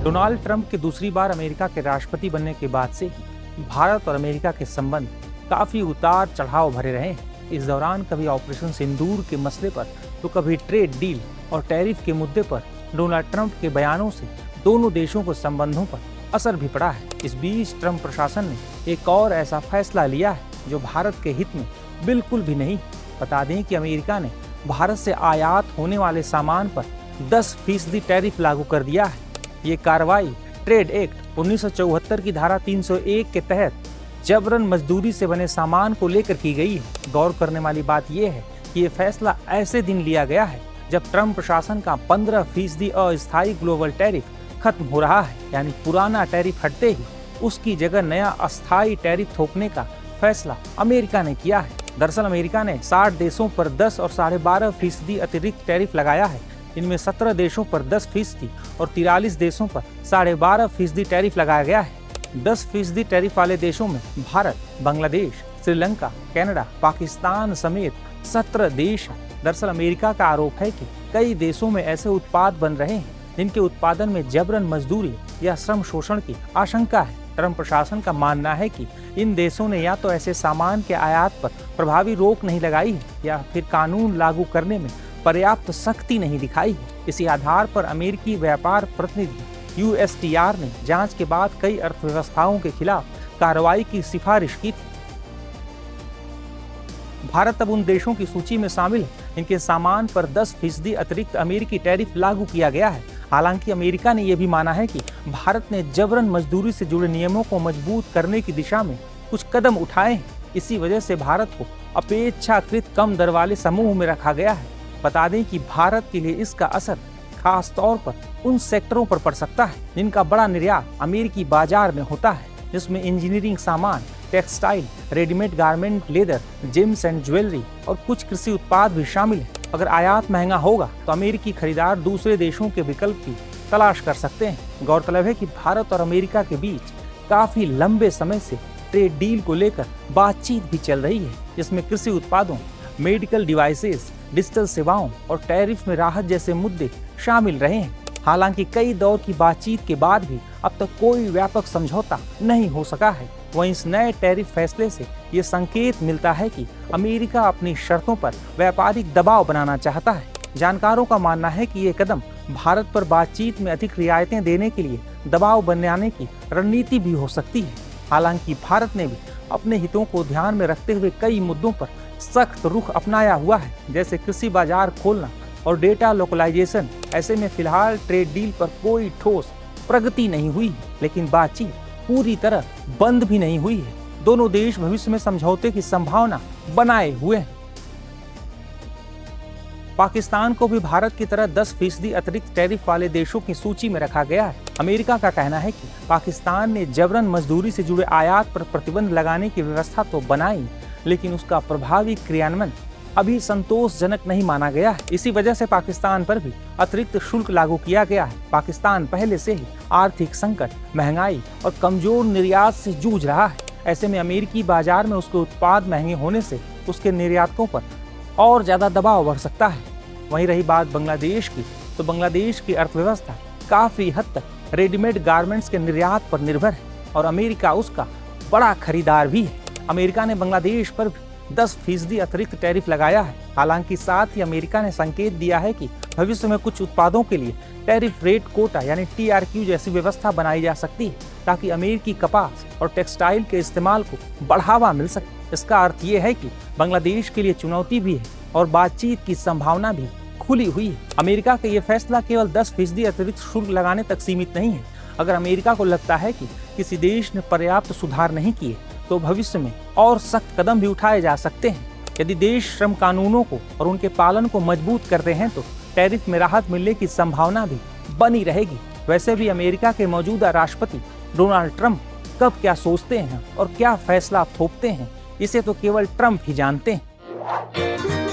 Donald Trump के दूसरी बार America के राष्ट्रपति बनने के बाद से ही भारत और अमेरिका के संबंध काफी उतार चढ़ाव भरे रहे हैं। इस दौरान कभी ऑपरेशन सिंदूर के मसले पर तो कभी ट्रेड डील और टैरिफ के मुद्दे पर डोनाल्ड ट्रंप के बयानों से दोनों देशों के संबंधों पर असर भी पड़ा है। इस बीच ट्रंप प्रशासन ने एक और ऐसा फैसला लिया है जो भारत के हित में बिल्कुल भी नहीं। बता दें कि अमेरिका ने भारत से आयात होने वाले सामान पर 10% टैरिफ लागू कर दिया है। ये कार्रवाई ट्रेड एक्ट 1974 की धारा 301 के तहत जबरन मजदूरी से बने सामान को लेकर की गई है। गौर करने वाली बात यह है कि ये फैसला ऐसे दिन लिया गया है जब ट्रंप प्रशासन का 15% अस्थायी ग्लोबल टैरिफ खत्म हो रहा है, यानी पुराना टैरिफ हटते ही उसकी जगह नया अस्थायी टैरिफ थोपने का फैसला अमेरिका ने किया है। दरअसल अमेरिका ने 60 देशों पर 10 और 12.5% अतिरिक्त टैरिफ लगाया है। इनमें 17 देशों पर 10% और 43 देशों पर 12.5% टैरिफ लगाया गया है। 10% टैरिफ वाले देशों में भारत, बांग्लादेश, श्रीलंका, कनाडा, पाकिस्तान समेत 17 देश हैं। दरअसल अमेरिका का आरोप है कि कई देशों में ऐसे उत्पाद बन रहे हैं जिनके उत्पादन में जबरन मजदूरी या श्रम शोषण की आशंका है। ट्रंप प्रशासन का मानना है कि इन देशों ने या तो ऐसे सामान के आयात पर प्रभावी रोक नहीं लगाई है या फिर कानून लागू करने में पर्याप्त सख्ती नहीं दिखाई है। इसी आधार पर अमेरिकी व्यापार प्रतिनिधि USTR ने जांच के बाद कई अर्थव्यवस्थाओं के खिलाफ कार्रवाई की सिफारिश की थी। भारत अब उन देशों की सूची में शामिल है इनके सामान पर 10% अतिरिक्त अमेरिकी टैरिफ लागू किया गया है। हालांकि अमेरिका ने यह भी माना है कि भारत ने जबरन मजदूरी से जुड़े नियमों को मजबूत करने की दिशा में कुछ कदम उठाए हैं। इसी वजह से भारत को अपेक्षाकृत कम दर वाले समूह में रखा गया है। बता दें कि भारत के लिए इसका असर खास तौर पर उन सेक्टरों पर पड़ सकता है जिनका बड़ा निर्यात अमेरिकी बाजार में होता है, जिसमें इंजीनियरिंग सामान, textile, readymade garment, leather, James and jewellery और कुछ कृषि उत्पाद भी शामिल है। अगर आयात महंगा होगा तो अमेरिकी खरीदार दूसरे देशों के विकल्प की तलाश कर सकते हैं। गौरतलब है कि भारत और अमेरिका के बीच काफी लंबे समय से ट्रेड डील को लेकर बातचीत भी चल रही है, जिसमें कृषि उत्पादों, मेडिकल डिवाइसेस, डिजिटल सेवाओं और टैरिफ में राहत जैसे मुद्दे शामिल रहे हैं। हालांकि कई दौर की बातचीत के बाद भी अब तक कोई व्यापक समझौता नहीं हो सका है। वहीं इस नए टैरिफ फैसले से ये संकेत मिलता है कि अमेरिका अपनी शर्तों पर व्यापारिक दबाव बनाना चाहता है। जानकारों का मानना है कि ये कदम भारत पर बातचीत में अधिक रियायतें देने के लिए दबाव बनाने की रणनीति भी हो सकती है। हालांकि भारत ने भी अपने हितों को ध्यान में रखते हुए कई मुद्दों पर सख्त रुख अपनाया हुआ है, जैसे कृषि बाजार खोलना और डेटा लोकलाइजेशन। ऐसे में फिलहाल ट्रेड डील पर कोई ठोस प्रगति नहीं हुई है, लेकिन बातचीत पूरी तरह बंद भी नहीं हुई है। दोनों देश भविष्य में समझौते की संभावना बनाए हुए हैं। पाकिस्तान को भी भारत की तरह 10% अतिरिक्त टैरिफ वाले देशों की सूची में रखा गया है। अमेरिका का कहना है कि पाकिस्तान ने जबरन मजदूरी से जुड़े आयात पर प्रतिबंध लगाने की व्यवस्था तो बनाई, लेकिन उसका प्रभावी क्रियान्वयन अभी संतोषजनक नहीं माना गया है। इसी वजह से पाकिस्तान पर भी अतिरिक्त शुल्क लागू किया गया है। पाकिस्तान पहले से ही आर्थिक संकट, महंगाई और कमजोर निर्यात से जूझ रहा है। ऐसे में अमेरिकी बाजार में उसके उत्पाद महंगे होने से उसके निर्यातकों पर और ज्यादा दबाव बढ़ सकता है। वहीं रही बात बांग्लादेश की, तो बांग्लादेश की अर्थव्यवस्था काफी हद तक रेडीमेड गारमेंट्स के निर्यात पर निर्भर है और अमेरिका उसका बड़ा खरीदार भी है। अमेरिका ने बांग्लादेश पर 10% अतिरिक्त टैरिफ लगाया है। हालांकि साथ ही अमेरिका ने संकेत दिया है कि भविष्य में कुछ उत्पादों के लिए टैरिफ रेट कोटा यानी TRQ जैसी व्यवस्था बनाई जा सकती है, ताकि अमेरिकी कपास और टेक्सटाइल के इस्तेमाल को बढ़ावा मिल सके। इसका अर्थ ये है कि बांग्लादेश के लिए चुनौती भी है और बातचीत की संभावना भी खुली हुई है। अमेरिका का ये फैसला केवल 10% अतिरिक्त शुल्क लगाने तक सीमित नहीं है। अगर अमेरिका को लगता है कि किसी देश ने पर्याप्त सुधार नहीं किए तो भविष्य में और सख्त कदम भी उठाए जा सकते हैं। यदि देश श्रम कानूनों को और उनके पालन को मजबूत करते हैं तो टैरिफ में राहत मिलने की संभावना भी बनी रहेगी। वैसे भी अमेरिका के मौजूदा राष्ट्रपति डोनाल्ड ट्रंप कब क्या सोचते हैं और क्या फैसला थोपते हैं, इसे तो केवल ट्रंप ही जानते हैं।